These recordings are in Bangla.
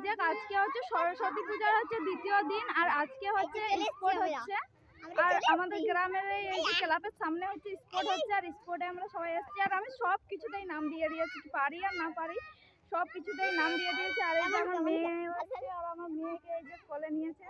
যে আজকে হচ্ছে সরস্বতী পূজার হচ্ছে দ্বিতীয় দিন, আর আজকে হচ্ছে স্পোর্ট হচ্ছে। আর আমাদের গ্রামের এই ক্লাবের সামনে হচ্ছে স্পোর্ট হচ্ছে, আর স্পোর্টে আমরা সবাই এসেছি। আর আমি সব কিছুতেই নাম দিয়ে দিয়েছি, পারি আর না পারি সব কিছুতেই নাম দিয়ে দিয়েছি। আর এই যে আমার মেয়ে হচ্ছে, আর আমার মেয়েকে এই যে কোলে নিয়েছে।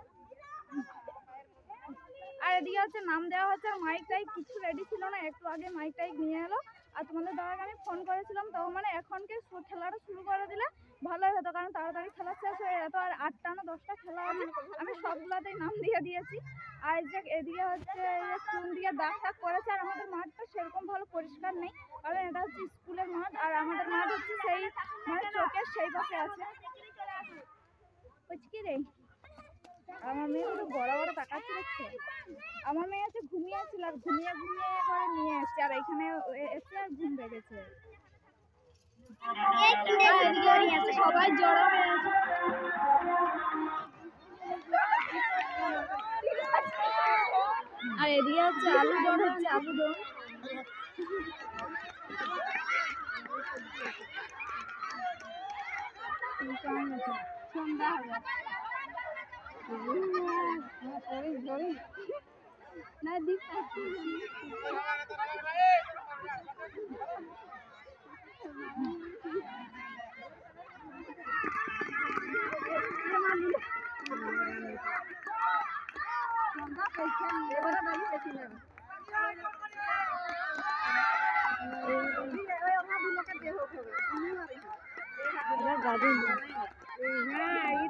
আর এদিকে হচ্ছে নাম দেওয়া হচ্ছে, আর মাইক টাইক কিছু রেডি ছিল না, একটু আগে মাইক টাইক নিয়ে এলো। আর তোমাদের দাদাকে আমি ফোন করেছিলাম, তো মানে এখনকে খেলাটা শুরু করে দিলে ভালোই হতো, কারণ তাড়াতাড়ি খেলা শেষ হয়ে যেত। আর 8টা না 10টা খেলা আছে, আমি সবগুলাতেই নাম দিয়ে দিয়েছি। আর যে এদিকে হচ্ছে চুন দিয়ে দাগ টাগ করেছে। আর আমাদের মাঠটা সেরকম ভালো পরিষ্কার নেই, কারণ এটা হচ্ছে স্কুলের মাঠ, আর আমাদের মাঠ হচ্ছে সেই মানে চোখের সেই পাশে আছে। কি রে, আমার মেয়ে শুধু বড় বড় তাকাচ্ছে দেখছে। আমার মেয়ে হচ্ছে ঘুমিয়েছিল, আর ঘুমিয়ে ঘুমিয়ে করে নিয়ে এসছে, আর এখানে এসে আর ঘুম পেয়েছে। সবাই জড়ো হয়ে আছে। আর এদিকে হচ্ছে আলু দম হচ্ছে, আলু দম। সন্ধ্যা হবে না দিক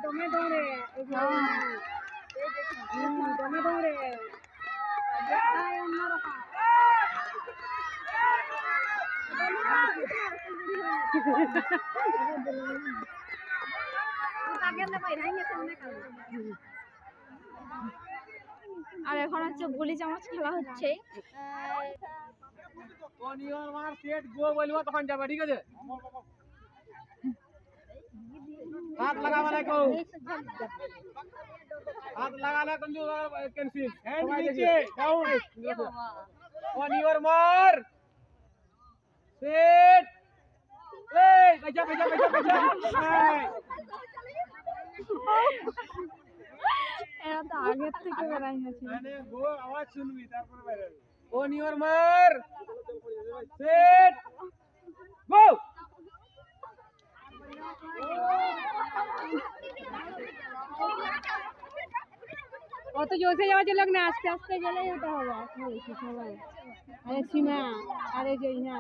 দমে দৌড়ে দমে দৌড়ে আর এখন হচ্ছে গুলি চামচ খেলা হচ্ছে। তখন যাবে, ঠিক আছে? হাত লাগাবে না কেউ, হাত লাগালে কিন্তু ক্যান্সেল। অন ইওর মার সেট, এই বেজা বেজা বেজা বেজা, এরা তো আগের থেকে বেরাই গেছে। মানে গো আওয়াজ শুনবি তারপরে বের হবে। অন ইওর মার সেট গো। অত জোরে যাওয়া চলবে না, আস্তে আস্তে গেলেই হতে হবে। সবাই আরে সীমা, আরে যে না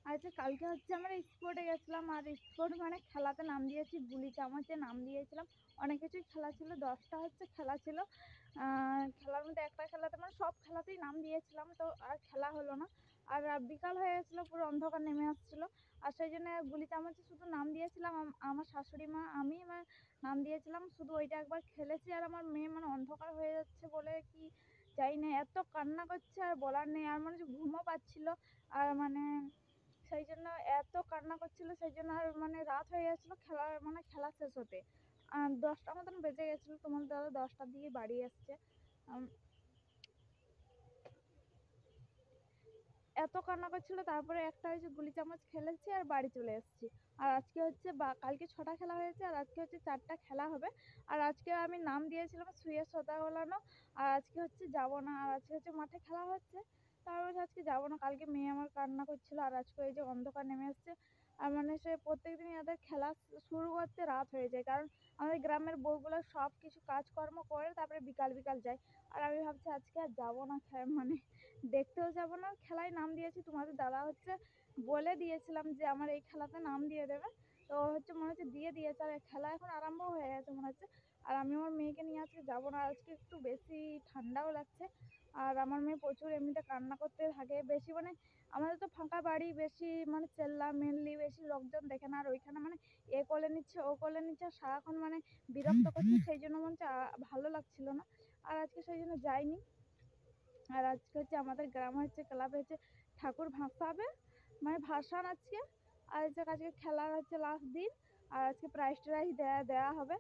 আচ্ছা, কালকে হচ্ছে আমরা স্পোর্টে গেছিলাম, আর স্পোর্ট মানে খেলাতে নাম দিয়েছি, গুলি চামচে নাম দিয়েছিলাম। অনেক কিছুই খেলা ছিল, 10টা হচ্ছে খেলা ছিল। খেলার মধ্যে একটা খেলাতে মানে সব খেলাতেই নাম দিয়েছিলাম, তো আর খেলা হলো না। আর বিকাল হয়ে গেছিলো, পুরো অন্ধকার নেমে আসছিলো, আর সেই জন্য গুলি চামচে শুধু নাম দিয়েছিলাম। আমার শাশুড়ি মা আমি মানে নাম দিয়েছিলাম, শুধু ওইটা একবার খেলেছি। আর আমার মেয়ে মানে অন্ধকার হয়ে যাচ্ছে বলে কি যাই না, এত কান্না করছে আর বলার নেই। আর মানে ঘুমও পাচ্ছিল, আর মানে সেই জন্য এত কান্না করছিল, সেই জন্য আর মানে রাত হয়ে গেছিলো খেলা শেষ হতে। 10টা মতন বেজে গেছিলো, তোমার দাদা 10টার দিকে বাড়ি আসছে। এত কান্না করছিল, তারপরে একটা হচ্ছে গুলি চামচ খেলেছি আর বাড়ি চলে এসেছি। আর আজকে হচ্ছে কালকে 6টা খেলা হয়েছে, আর আজকে হচ্ছে 4টা খেলা হবে। আর আজকে আমি নাম দিয়েছিলাম শুয়ে সোতা গোলানো, আর আজকে হচ্ছে যাবো না। আর আজকে হচ্ছে মাঠে খেলা হচ্ছে, তারপরে আজকে যাবো না। কালকে মেয়ে আমার কান্না করছিল, আর আজকে এই যে অন্ধকার নেমে এসছে। আর মানে সে প্রত্যেকদিন এদের খেলা শুরু করতে রাত হয়ে যায়, কারণ আমাদের গ্রামের বউগুলো সব কিছু কাজকর্ম করে তারপরে বিকাল বিকাল যায়। আর আমি ভাবছি আজকে আর যাবো না, মানে দেখতেও যাবো না। খেলায় নাম দিয়েছি, তোমাদের দাদা হচ্ছে বলে দিয়েছিলাম যে আমার এই খেলাতে নাম দিয়ে দেবে, তো হচ্ছে মনে হচ্ছে দিয়ে দিয়েছে। আর খেলা এখন আরম্ভ হয়ে গেছে মনে হচ্ছে। আর আমি আমার মেয়েকে নিয়ে আজকে যাবো না, আজকে একটু বেশি ঠান্ডাও লাগছে। আর আমার মেয়ে প্রচুর এমনিতে কান্না করতে থাকে বেশি, মানে আমাদের তো ফাঁকা বাড়ি, বেশি মানে চেল্লা মেনলি বেশি লোকজন দেখে না। আর ওইখানে মানে এ কোলে নিচ্ছে ও কোলে নিচ্ছে, সারাক্ষণ মানে বিরক্ত করছে, সেই জন্য মনে হচ্ছে ভালো লাগছিল না। আর আজকে সেই জন্য যাইনি। আর আজকে হচ্ছে আমাদের গ্রামে হচ্ছে ক্লাবে হচ্ছে ঠাকুর ভাসাবে, মানে ভাসান আজকে। আর আজকে খেলার হচ্ছে লাস্ট দিন, আর আজকে প্রাইজ টাইজ দেওয়া হবে।